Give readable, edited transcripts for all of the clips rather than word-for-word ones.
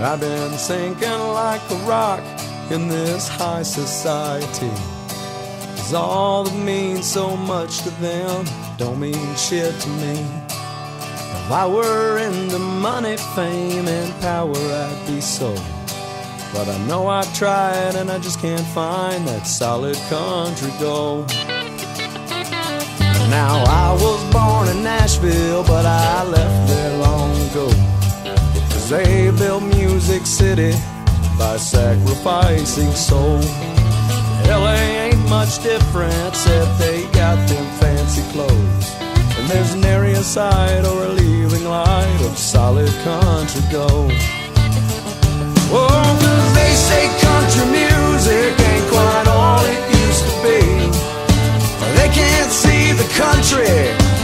I've been sinking like a rock in this high society. 'Cause all that means so much to them don't mean shit to me. If I were into money, fame, and power, I'd be so. But I know I've tried and I just can't find that solid country gold. Now I was born in Nashville, but I left there long ago. 'Cause they built Music City by sacrificing soul. LA ain't much different, except they got them fancy clothes. And there's nary a sight or a leaving light of solid country gold. Oh, 'cause they say country music ain't quite all it used to be. They can't see the country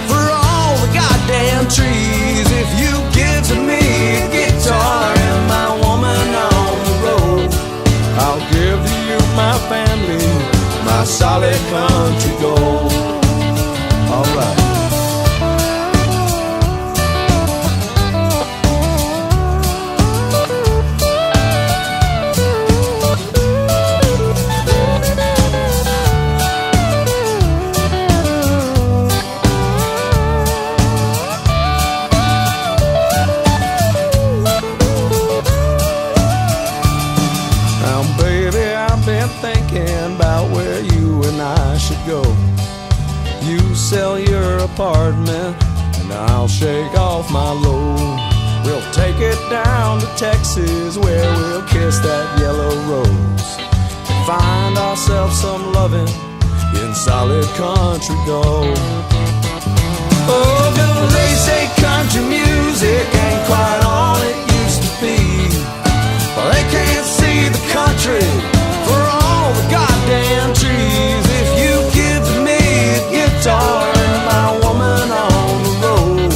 for all the goddamn trees. If you give to me a guitar and my woman on the road, I'll give to you my family, my solid country gold. All right. Go. You sell your apartment and I'll shake off my load. We'll take it down to Texas where we'll kiss that yellow rose and find ourselves some loving in solid country gold. Oh, 'cause they say country music ain't quite all it used to be. Well, they can't see the country for all the goddamn trees. If you give to me a guitar and my woman on the road,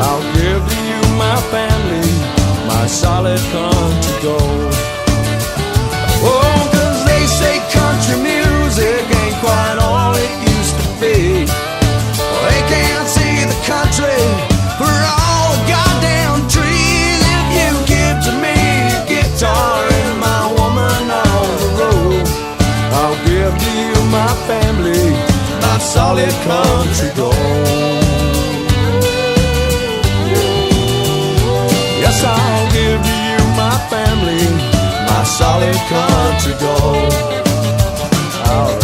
I'll give to you my family, my solid country gold. Oh, 'cause they say country music ain't quite all it used to be. Well, they can't see the country for all the goddamn trees. If you give to me a guitar and my woman on the road, I'll give to you my family, my solid country gold. Yes, I'll give to you my family, my solid country gold. All right.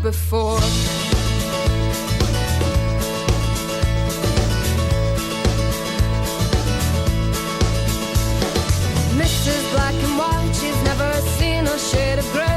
Before Mrs. Black and White, she's never seen a shade of gray.